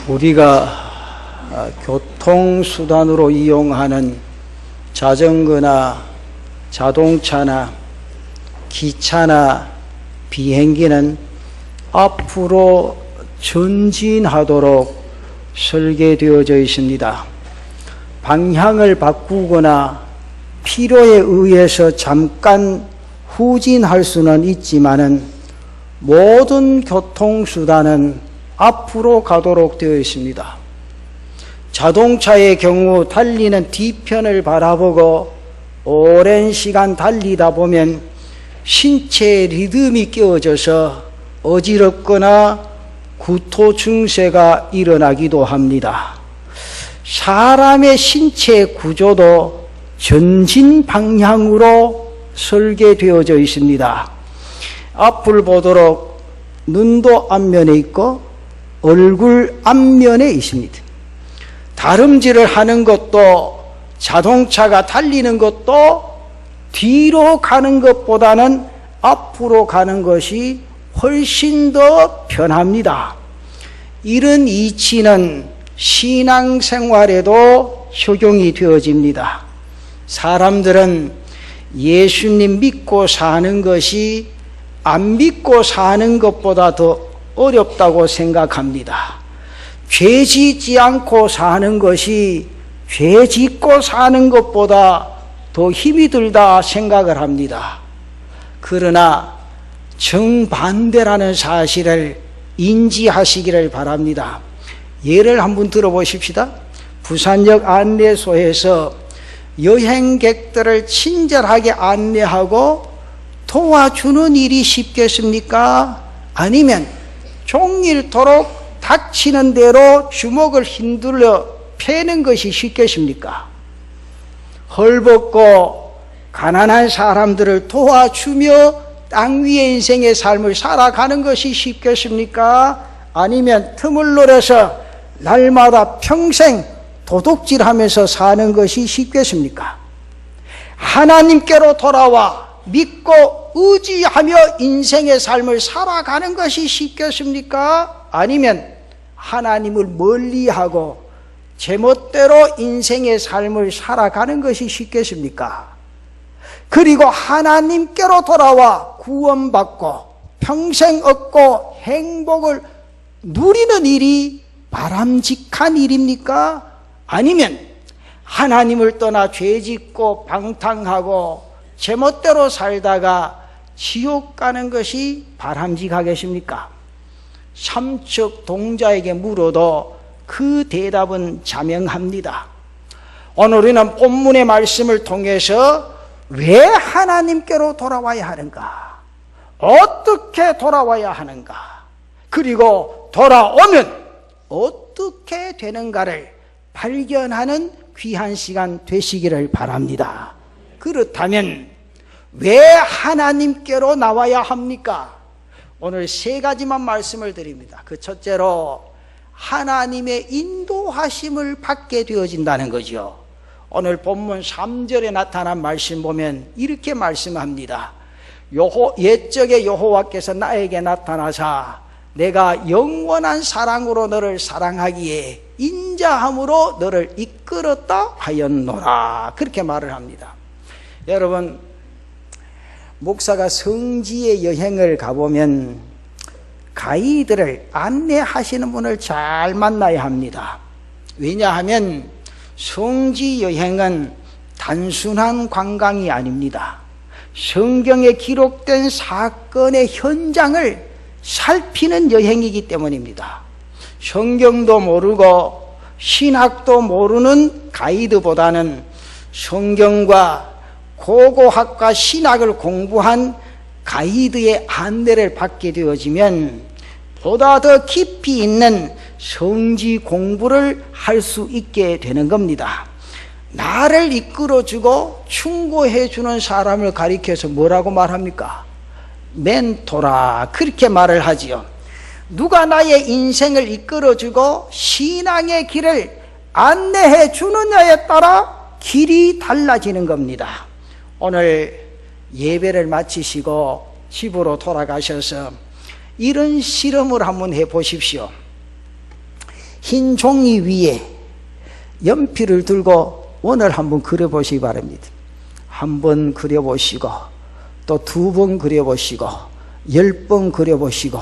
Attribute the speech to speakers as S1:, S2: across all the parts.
S1: 우리가 교통수단으로 이용하는 자전거나 자동차나 기차나 비행기는 앞으로 전진하도록 설계되어져 있습니다. 방향을 바꾸거나 필요에 의해서 잠깐 후진할 수는 있지만은 모든 교통수단은 앞으로 가도록 되어 있습니다. 자동차의 경우 달리는 뒤편을 바라보고 오랜 시간 달리다 보면 신체의 리듬이 깨어져서 어지럽거나 구토 증세가 일어나기도 합니다. 사람의 신체 구조도 전진 방향으로 설계되어져 있습니다. 앞을 보도록 눈도 앞면에 있고 얼굴 앞면에 있습니다. 다름질을 하는 것도 자동차가 달리는 것도 뒤로 가는 것보다는 앞으로 가는 것이 훨씬 더 편합니다. 이런 이치는 신앙생활에도 적용이 되어집니다. 사람들은 예수님 믿고 사는 것이 안 믿고 사는 것보다 더 어렵다고 생각합니다. 죄 짓지 않고 사는 것이 죄 짓고 사는 것보다 더 힘이 들다 생각을 합니다. 그러나 정반대라는 사실을 인지하시기를 바랍니다. 예를 한번 들어보십시다. 부산역 안내소에서 여행객들을 친절하게 안내하고 도와주는 일이 쉽겠습니까? 아니면 종일토록 닥치는 대로 주먹을 휘둘러 패는 것이 쉽겠습니까? 헐벗고 가난한 사람들을 도와주며 땅 위의 인생의 삶을 살아가는 것이 쉽겠습니까? 아니면 틈을 노려서 날마다 평생 도둑질하면서 사는 것이 쉽겠습니까? 하나님께로 돌아와 믿고 의지하며 인생의 삶을 살아가는 것이 쉽겠습니까? 아니면 하나님을 멀리하고 제멋대로 인생의 삶을 살아가는 것이 쉽겠습니까? 그리고 하나님께로 돌아와 구원받고 평생 얻고 행복을 누리는 일이 바람직한 일입니까? 아니면 하나님을 떠나 죄짓고 방탕하고 제멋대로 살다가 지옥 가는 것이 바람직하겠습니까? 삼척 동자에게 물어도 그 대답은 자명합니다. 오늘 우리는 본문의 말씀을 통해서 왜 하나님께로 돌아와야 하는가? 어떻게 돌아와야 하는가? 그리고 돌아오면 어떻게 되는가를 발견하는 귀한 시간 되시기를 바랍니다. 그렇다면 왜 하나님께로 나와야 합니까? 오늘 세 가지만 말씀을 드립니다. 그 첫째로 하나님의 인도하심을 받게 되어진다는 거죠. 오늘 본문 3절에 나타난 말씀 보면 이렇게 말씀합니다. 옛적에 여호와께서 나에게 나타나사 내가 영원한 사랑으로 너를 사랑하기에 인자함으로 너를 이끌었다 하였노라. 그렇게 말을 합니다. 여러분, 목사가 성지에 여행을 가보면 가이드를 안내하시는 분을 잘 만나야 합니다. 왜냐하면 성지 여행은 단순한 관광이 아닙니다. 성경에 기록된 사건의 현장을 살피는 여행이기 때문입니다. 성경도 모르고 신학도 모르는 가이드보다는 성경과 고고학과 신학을 공부한 가이드의 안내를 받게 되어지면 보다 더 깊이 있는 성지 공부를 할 수 있게 되는 겁니다. 나를 이끌어주고 충고해주는 사람을 가리켜서 뭐라고 말합니까? 멘토라, 그렇게 말을 하지요. 누가 나의 인생을 이끌어주고 신앙의 길을 안내해 주느냐에 따라 길이 달라지는 겁니다. 오늘 예배를 마치시고 집으로 돌아가셔서 이런 실험을 한번 해 보십시오. 흰 종이 위에 연필을 들고 원을 한번 그려보시기 바랍니다. 한 번 그려보시고 또 2번 그려보시고 10번 그려보시고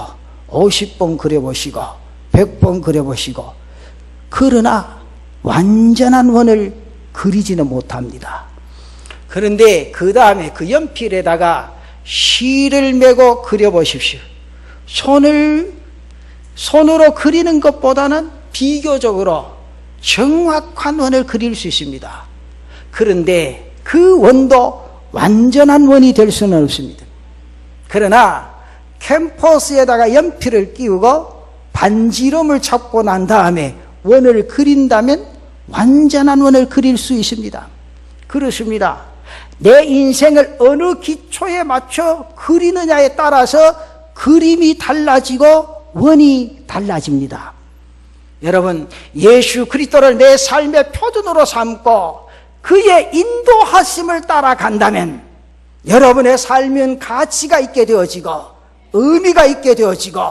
S1: 50번 그려보시고 100번 그려보시고, 그러나 완전한 원을 그리지는 못합니다. 그런데 그 다음에 그 연필에다가 실을 메고 그려보십시오. 손으로 그리는 것보다는 비교적으로 정확한 원을 그릴 수 있습니다. 그런데 그 원도 완전한 원이 될 수는 없습니다. 그러나 캔버스에다가 연필을 끼우고 반지름을 잡고 난 다음에 원을 그린다면 완전한 원을 그릴 수 있습니다. 그렇습니다. 내 인생을 어느 기초에 맞춰 그리느냐에 따라서 그림이 달라지고 원이 달라집니다. 여러분, 예수 그리스도를 내 삶의 표준으로 삼고 그의 인도하심을 따라간다면 여러분의 삶은 가치가 있게 되어지고 의미가 있게 되어지고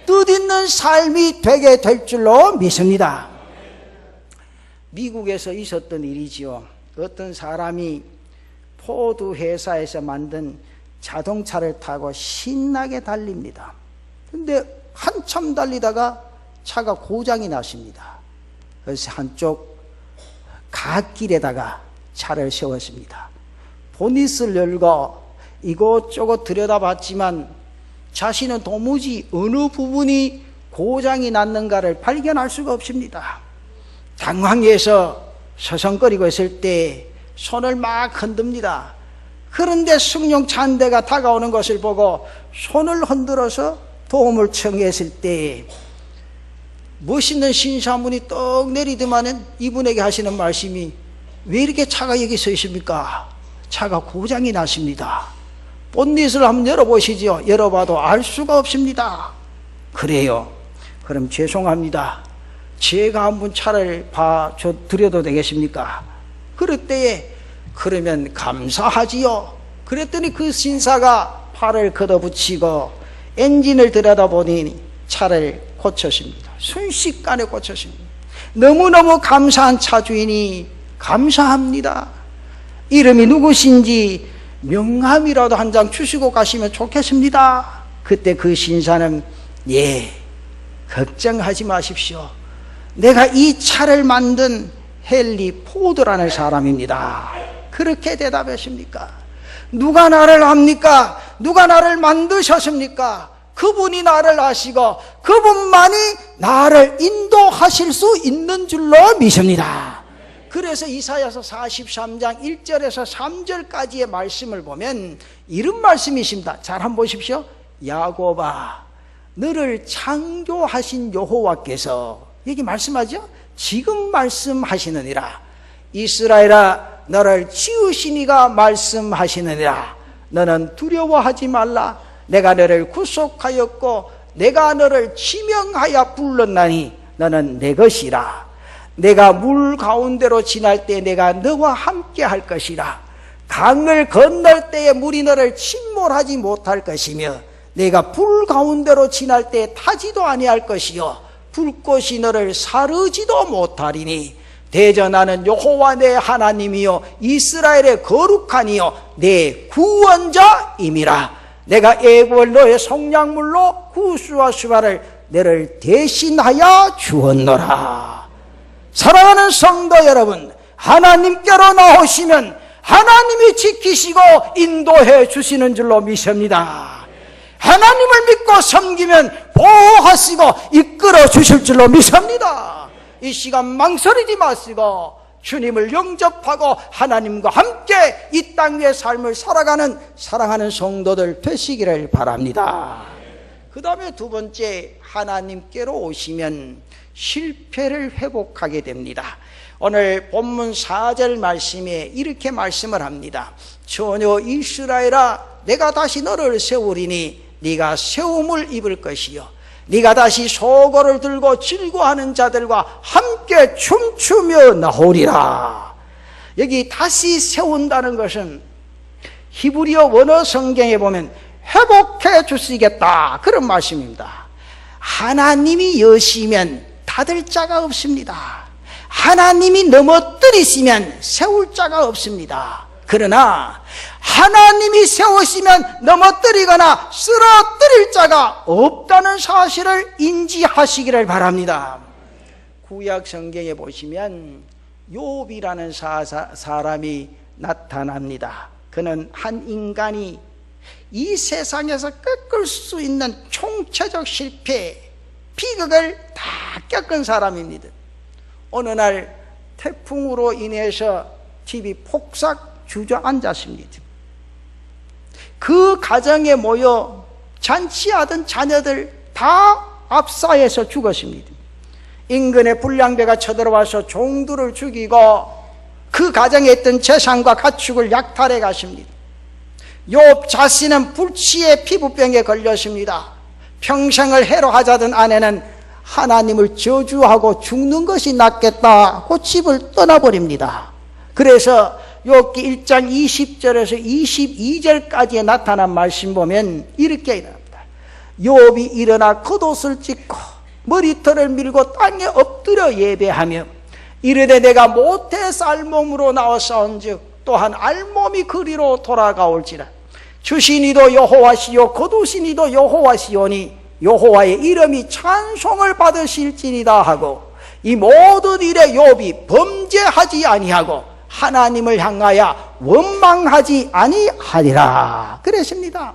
S1: 뜻있는 삶이 되게 될 줄로 믿습니다. 미국에서 있었던 일이지요. 어떤 사람이 포드 회사에서 만든 자동차를 타고 신나게 달립니다. 근데 한참 달리다가 차가 고장이 났습니다. 그래서 한쪽 갓길에다가 차를 세웠습니다. 보닛을 열고 이곳저곳 들여다봤지만 자신은 도무지 어느 부분이 고장이 났는가를 발견할 수가 없습니다. 당황해서 서성거리고 있을 때 손을 막 흔듭니다. 그런데 승용차 한 대가 다가오는 것을 보고 손을 흔들어서 도움을 청했을 때 멋있는 신사분이 떡 내리더만은 이분에게 하시는 말씀이, 왜 이렇게 차가 여기 서 있습니까? 차가 고장이 났습니다. 본닛을 한번 열어보시죠. 열어봐도 알 수가 없습니다. 그래요. 그럼 죄송합니다. 제가 한번 차를 드려도 되겠습니까? 그럴 때에 그러면 감사하지요. 그랬더니 그 신사가 팔을 걷어붙이고 엔진을 들여다보니 차를 고쳤습니다. 순식간에 고쳤습니다. 너무너무 감사한 차 주인이 감사합니다. 이름이 누구신지 명함이라도 한 장 주시고 가시면 좋겠습니다. 그때 그 신사는, 예, 걱정하지 마십시오. 내가 이 차를 만든 헨리 포드라는 사람입니다. 그렇게 대답했습니까? 누가 나를 압니까? 누가 나를 만드셨습니까? 그분이 나를 아시고 그분만이 나를 인도하실 수 있는 줄로 믿습니다. 그래서 이사야서 43장 1절에서 3절까지의 말씀을 보면 이런 말씀이 있습니다. 잘 한번 보십시오. 야곱아, 너를 창조하신 여호와께서, 여기 말씀하죠? 지금 말씀하시느니라. 이스라엘아, 너를 지으신 이가 말씀하시느니라. 너는 두려워하지 말라. 내가 너를 구속하였고 내가 너를 지명하여 불렀나니 너는 내 것이라. 내가 물 가운데로 지날 때 내가 너와 함께 할 것이라. 강을 건널 때에 물이 너를 침몰하지 못할 것이며 내가 불 가운데로 지날 때 타지도 아니할 것이요 불꽃이 너를 사르지도 못하리니 대저 나는 여호와 내 하나님이요 이스라엘의 거룩하니요 내 구원자임이라. 내가 애굽을 너의 성량물로 구스와 수바를 너를 대신하여 주었노라. 사랑하는 성도 여러분, 하나님께로 나오시면 하나님이 지키시고 인도해 주시는 줄로 믿습니다. 하나님을 믿고 섬기면 보호하시고 이끌어 주실 줄로 믿습니다. 이 시간 망설이지 마시고 주님을 영접하고 하나님과 함께 이 땅 위의 삶을 살아가는 사랑하는 성도들 되시기를 바랍니다. 그 다음에 두 번째, 하나님께로 오시면 실패를 회복하게 됩니다. 오늘 본문 4절 말씀에 이렇게 말씀을 합니다. 전혀 이스라엘아, 내가 다시 너를 세우리니 네가 세움을 입을 것이요 네가 다시 소고를 들고 즐거워하는 자들과 함께 춤추며 나오리라. 여기 다시 세운다는 것은 히브리어 원어 성경에 보면 회복해 주시겠다, 그런 말씀입니다. 하나님이 여시면 받을 자가 없습니다. 하나님이 넘어뜨리시면 세울 자가 없습니다. 그러나 하나님이 세우시면 넘어뜨리거나 쓰러뜨릴 자가 없다는 사실을 인지하시기를 바랍니다. 구약 성경에 보시면 욥이라는 사람이 나타납니다. 그는 한 인간이 이 세상에서 겪을 수 있는 총체적 실패, 비극을 다 겪은 사람입니다. 어느 날 태풍으로 인해서 집이 폭삭 주저앉았습니다. 그 가정에 모여 잔치하던 자녀들 다 압사해서 죽었습니다. 인근의 불량배가 쳐들어와서 종들을 죽이고 그 가정에 있던 재산과 가축을 약탈해 가십니다. 욥 자신은 불치의 피부병에 걸렸습니다. 평생을 해로하자던 아내는 하나님을 저주하고 죽는 것이 낫겠다고 집을 떠나버립니다. 그래서 욥기 1장 20절에서 22절까지에 나타난 말씀 보면 이렇게 일어납니다. 욥이 일어나 겉옷을 찢고 머리털을 밀고 땅에 엎드려 예배하며 이르되 내가 모태 쌀몸으로 나왔사온즉 또한 알몸이 그리로 돌아가올지라. 주시니도 여호와시요 거두시니도 여호와시오니 여호와의 이름이 찬송을 받으실지니다 하고 이 모든 일에 욥이 범죄하지 아니하고 하나님을 향하여 원망하지 아니하리라 그랬습니다.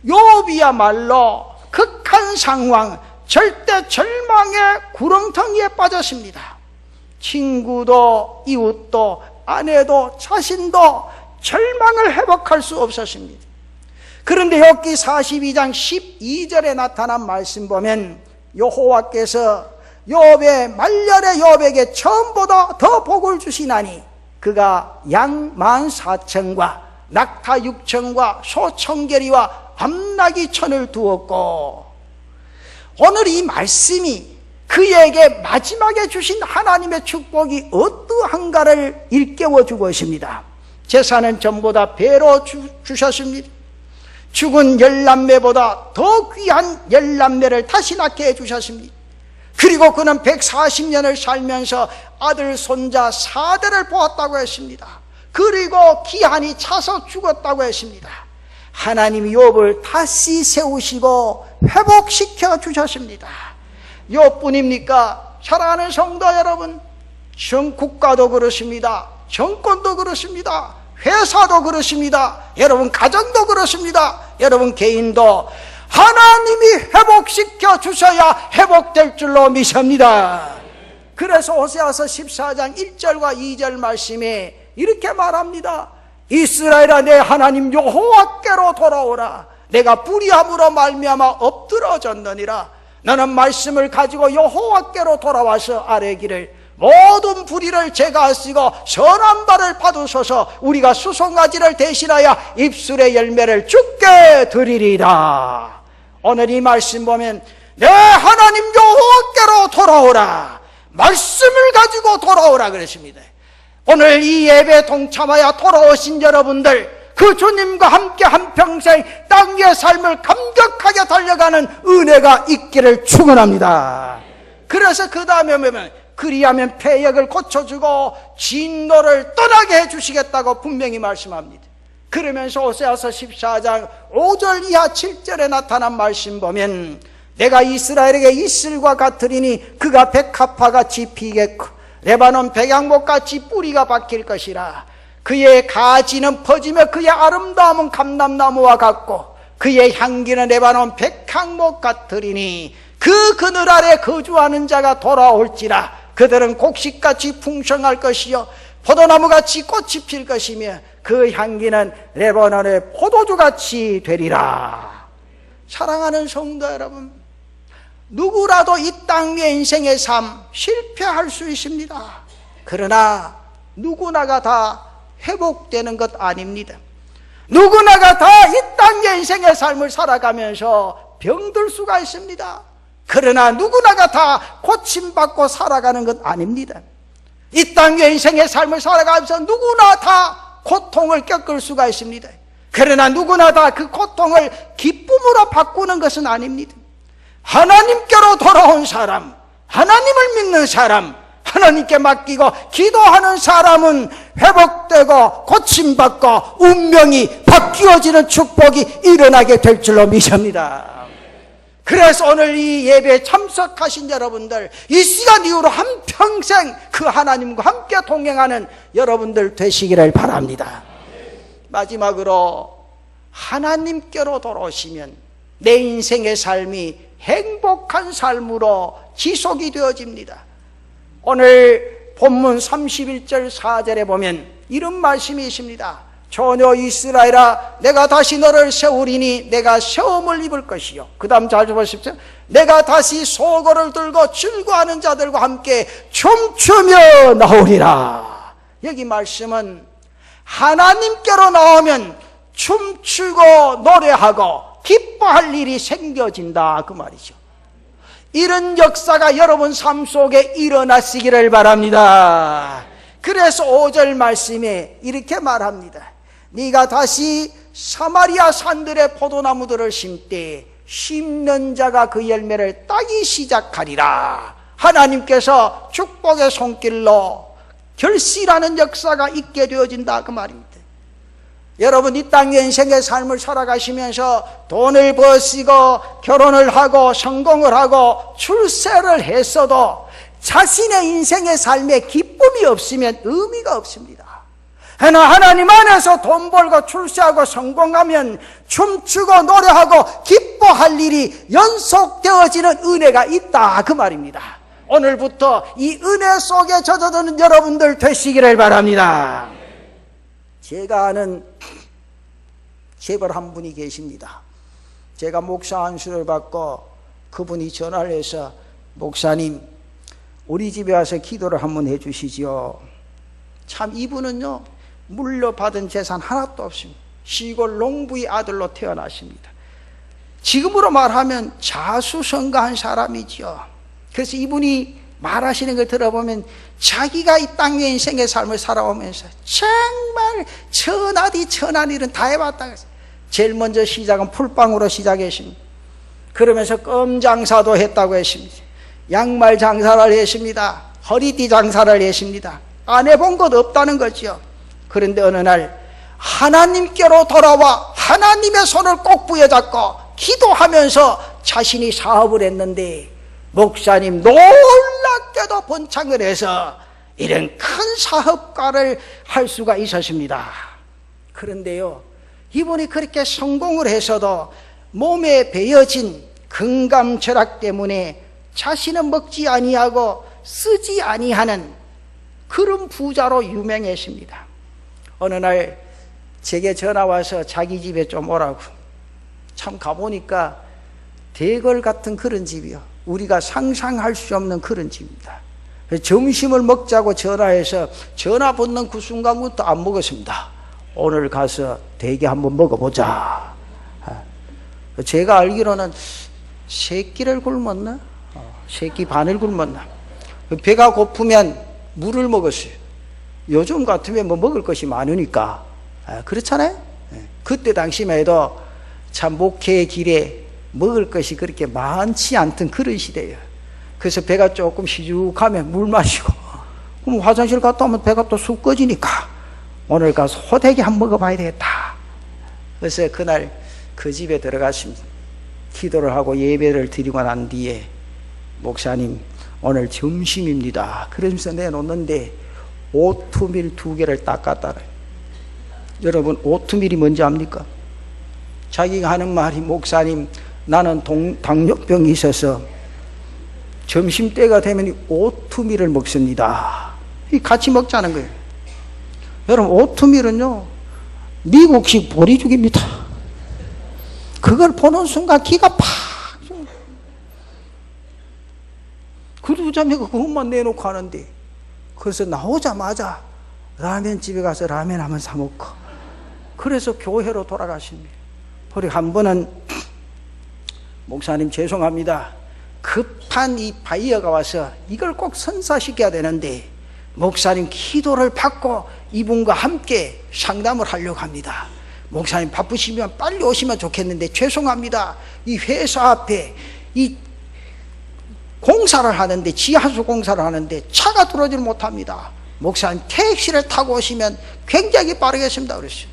S1: 욥이야말로 극한 상황, 절대 절망의 구렁텅이에 빠졌습니다. 친구도 이웃도 아내도 자신도 절망을 회복할 수 없었습니다. 그런데 욥기 42장 12절에 나타난 말씀 보면 여호와께서 욥의 말년의 욥에게 처음보다 더 복을 주시나니 그가 양 14,000과 낙타 6,000과 소 1,000개리와 암나귀 1,000을 두었고, 오늘 이 말씀이 그에게 마지막에 주신 하나님의 축복이 어떠한가를 일깨워주고 있습니다. 재산은 전부 다 배로 주셨습니다. 죽은 10남매보다 더 귀한 10남매를 다시 낳게 해주셨습니다. 그리고 그는 140년을 살면서 아들, 손자 4대를 보았다고 했습니다. 그리고 기한이 차서 죽었다고 했습니다. 하나님이 욥을 다시 세우시고 회복시켜 주셨습니다. 욥뿐입니까? 사랑하는 성도 여러분, 국가도 그렇습니다. 정권도 그렇습니다. 회사도 그렇습니다. 여러분 가정도 그렇습니다. 여러분 개인도 하나님이 회복시켜 주셔야 회복될 줄로 믿습니다. 그래서 호세아서 14장 1절과 2절 말씀에 이렇게 말합니다. 이스라엘아 내 하나님 여호와께로 돌아오라. 내가 불의함으로 말미암아 엎드러졌느니라. 너는 말씀을 가지고 여호와께로 돌아와서 아뢰기를 모든 불의를 제거하시고 선한 발을 받으소서. 우리가 수송아지를 대신하여 입술의 열매를 주께 드리리라. 오늘 이 말씀 보면 내 하나님 여호와께로 돌아오라. 말씀을 가지고 돌아오라 그랬습니다. 오늘 이 예배에 동참하여 돌아오신 여러분들, 그 주님과 함께 한평생 땅 위의 삶을 감격하게 달려가는 은혜가 있기를 축원합니다. 그래서 그 다음에 보면 그리하면 패역을 고쳐주고 진노를 떠나게 해주시겠다고 분명히 말씀합니다. 그러면서 호세아서 14장 5절 이하 7절에 나타난 말씀 보면 내가 이스라엘에게 이슬과 같으리니 그가 백합화같이 피겠고 레바논 백양목같이 뿌리가 박힐 것이라. 그의 가지는 퍼지며 그의 아름다움은 감람나무와 같고 그의 향기는 레바논 백향목 같으리니 그 그늘 아래 거주하는 자가 돌아올지라. 그들은 곡식같이 풍성할 것이요 포도나무같이 꽃이 필 것이며 그 향기는 레바논의 포도주같이 되리라. 사랑하는 성도 여러분, 누구라도 이 땅 위의 인생의 삶 실패할 수 있습니다. 그러나 누구나가 다 회복되는 것 아닙니다. 누구나가 다 이 땅 위의 인생의 삶을 살아가면서 병들 수가 있습니다. 그러나 누구나가 다 고침받고 살아가는 것 아닙니다. 이 땅 위의 인생의 삶을 살아가면서 누구나 다 고통을 겪을 수가 있습니다. 그러나 누구나 다 그 고통을 기쁨으로 바꾸는 것은 아닙니다. 하나님께로 돌아온 사람, 하나님을 믿는 사람, 하나님께 맡기고 기도하는 사람은 회복되고 고침받고 운명이 바뀌어지는 축복이 일어나게 될 줄로 믿습니다. 그래서 오늘 이 예배에 참석하신 여러분들, 이 시간 이후로 한평생 그 하나님과 함께 동행하는 여러분들 되시기를 바랍니다. 마지막으로 하나님께로 돌아오시면 내 인생의 삶이 행복한 삶으로 지속이 되어집니다. 오늘 본문 31절 4절에 보면 이런 말씀이 있습니다. 전혀 이스라엘아, 내가 다시 너를 세우리니 내가 세움을 입을 것이요. 그 다음 잘 보십시오. 내가 다시 소고를 들고 즐거워하는 자들과 함께 춤추며 나오리라. 여기 말씀은 하나님께로 나오면 춤추고 노래하고 기뻐할 일이 생겨진다, 그 말이죠. 이런 역사가 여러분 삶 속에 일어나시기를 바랍니다. 그래서 5절 말씀에 이렇게 말합니다. 네가 다시 사마리아 산들의 포도나무들을 심되 심는 자가 그 열매를 따기 시작하리라. 하나님께서 축복의 손길로 결실하는 역사가 있게 되어진다, 그 말입니다. 여러분, 이 땅 인생의 삶을 살아가시면서 돈을 버시고 결혼을 하고 성공을 하고 출세를 했어도 자신의 인생의 삶에 기쁨이 없으면 의미가 없습니다. 그러나 하나님 안에서 돈 벌고 출세하고 성공하면 춤추고 노래하고 기뻐할 일이 연속되어지는 은혜가 있다, 그 말입니다. 오늘부터 이 은혜 속에 젖어드는 여러분들 되시기를 바랍니다. 제가 아는 재벌 한 분이 계십니다. 제가 목사 안수를 받고 그분이 전화를 해서 목사님, 우리 집에 와서 기도를 한번 해주시지요. 참 이분은요, 물려받은 재산 하나도 없습니다. 시골 농부의 아들로 태어나십니다. 지금으로 말하면 자수성가한 사람이지요. 그래서 이분이 말하시는 걸 들어보면 자기가 이 땅의 인생의 삶을 살아오면서 정말 천하디 천한 일은 다 해봤다. 제일 먼저 시작은 풀빵으로 시작했습니다. 그러면서 껌 장사도 했다고 했습니다. 양말 장사를 했습니다. 허리띠 장사를 했습니다. 안 해본 것 없다는 거죠. 그런데 어느 날 하나님께로 돌아와 하나님의 손을 꼭 부여잡고 기도하면서 자신이 사업을 했는데 목사님, 놀랍게도 번창을 해서 이런 큰 사업가를 할 수가 있었습니다. 그런데요, 이분이 그렇게 성공을 해서도 몸에 배어진 건강철학 때문에 자신은 먹지 아니하고 쓰지 아니하는 그런 부자로 유명했습니다. 어느 날 제게 전화 와서 자기 집에 좀 오라고. 참 가보니까 대궐 같은 그런 집이요. 우리가 상상할 수 없는 그런 집입니다. 점심을 먹자고 전화해서 전화 받는 그 순간부터 안 먹었습니다. 오늘 가서 대게 한번 먹어보자. 제가 알기로는 3끼를 굶었나? 3끼 반을 굶었나? 배가 고프면 물을 먹었어요. 요즘 같으면 뭐 먹을 것이 많으니까. 그렇잖아요? 그때 당시만 해도 참 목회의 길에 먹을 것이 그렇게 많지 않던 그런 시대예요. 그래서 배가 조금 시죽하면 물 마시고, 그럼 화장실 갔다 오면 배가 또 쑥 꺼지니까 오늘 가서 호되게 한번 먹어봐야 되겠다. 그래서 그날 그 집에 들어갔습니다. 기도를 하고 예배를 드리고 난 뒤에 목사님, 오늘 점심입니다. 그러면서 내놓는데 오트밀 2개를 딱 갖다 놔요. 여러분, 오트밀이 뭔지 압니까? 자기가 하는 말이, 목사님, 나는 당뇨병이 있어서 점심때가 되면 오트밀을 먹습니다. 같이 먹자는 거예요. 여러분, 오트밀은요, 미국식 보리죽입니다. 그걸 보는 순간 기가 팍. 그 자매가 그것만 내놓고 하는데, 그래서 나오자마자 라면집에 가서 라면 한번 사 먹고, 그래서 교회로 돌아가십니다. 우리 한 번은 목사님 죄송합니다. 급한 이 바이어가 와서 이걸 꼭 선사시켜야 되는데 목사님 기도를 받고 이분과 함께 상담을 하려고 합니다. 목사님 바쁘시면 빨리 오시면 좋겠는데 죄송합니다. 이 회사 앞에 이 공사를 하는데, 지하수 공사를 하는데 차가 들어오질 못합니다. 목사님, 택시를 타고 오시면 굉장히 빠르겠습니다 그랬어요.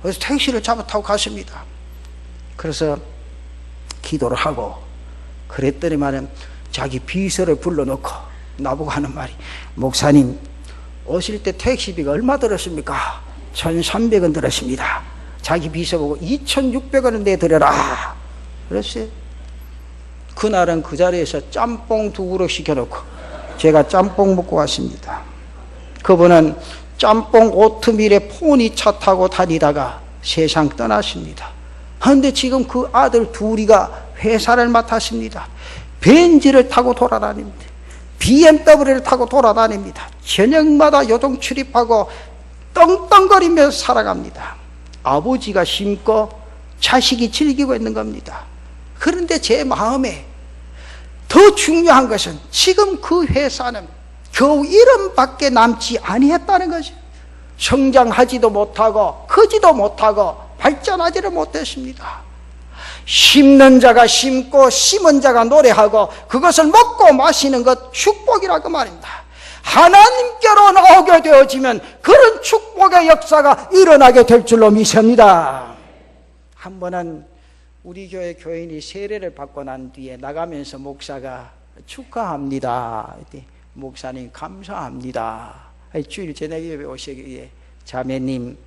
S1: 그래서 택시를 잡아 타고 갔습니다. 그래서 기도를 하고 그랬더니만은 자기 비서를 불러놓고 나보고 하는 말이, 목사님, 오실 때 택시비가 얼마 들었습니까? 1,300원 들었습니다. 자기 비서 보고 2,600원은 내드려라 그랬어요. 그날은 그 자리에서 짬뽕 2그릇 시켜놓고 제가 짬뽕 먹고 왔습니다. 그분은 짬뽕 오트밀에 포니 차 타고 다니다가 세상 떠났습니다. 그런데 지금 그 아들 둘이가 회사를 맡았습니다. 벤츠를 타고 돌아다닙니다. BMW를 타고 돌아다닙니다. 저녁마다 요동 출입하고 떵떵거리며 살아갑니다. 아버지가 심고 자식이 즐기고 있는 겁니다. 그런데 제 마음에 더 중요한 것은 지금 그 회사는 겨우 이름밖에 남지 아니했다는 것이, 성장하지도 못하고 크지도 못하고 발전하지를 못했습니다. 심는 자가 심고 심은 자가 노래하고 그것을 먹고 마시는 것 축복이라고 말입니다. 하나님께로 나오게 되어지면 그런 축복의 역사가 일어나게 될 줄로 믿습니다. 한 번은 우리 교회 교인이 세례를 받고 난 뒤에 나가면서 목사가 축하합니다. 목사님 감사합니다. 주일 저녁에 오시기에, 자매님,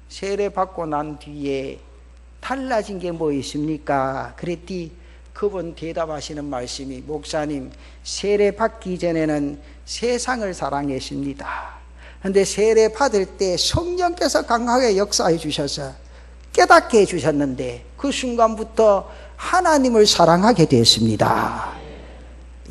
S1: 세례 받고 난 뒤에 달라진 게 뭐 있습니까? 그랬더니 그분 대답하시는 말씀이, 목사님, 세례 받기 전에는 세상을 사랑했습니다. 그런데 세례 받을 때 성령께서 강하게 역사해 주셔서 깨닫게 해 주셨는데 그 순간부터 하나님을 사랑하게 되었습니다.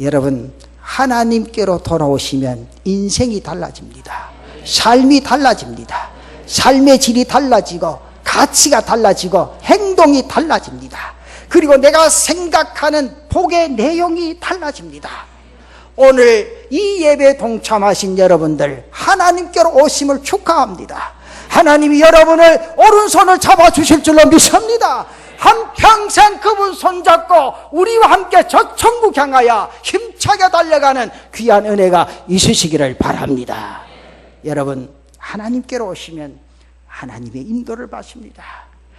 S1: 여러분, 하나님께로 돌아오시면 인생이 달라집니다. 삶이 달라집니다. 삶의 질이 달라지고 가치가 달라지고 행동이 달라집니다. 그리고 내가 생각하는 복의 내용이 달라집니다. 오늘 이 예배에 동참하신 여러분들, 하나님께로 오심을 축하합니다. 하나님이 여러분을 오른손을 잡아주실 줄로 믿습니다. 한평생 그분 손잡고 우리와 함께 저 천국 향하여 힘차게 달려가는 귀한 은혜가 있으시기를 바랍니다. 여러분, 하나님께로 오시면 하나님의 인도를 받습니다.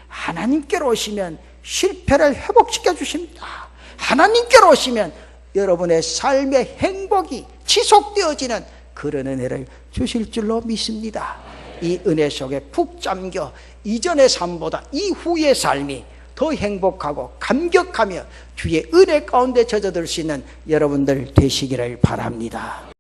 S1: 하나님께로 오시면 실패를 회복시켜 주십니다. 하나님께로 오시면 여러분의 삶의 행복이 지속되어지는 그런 은혜를 주실 줄로 믿습니다. 이 은혜 속에 푹 잠겨 이전의 삶보다 이후의 삶이 더 행복하고 감격하며 주의 은혜 가운데 젖어들 수 있는 여러분들 되시기를 바랍니다.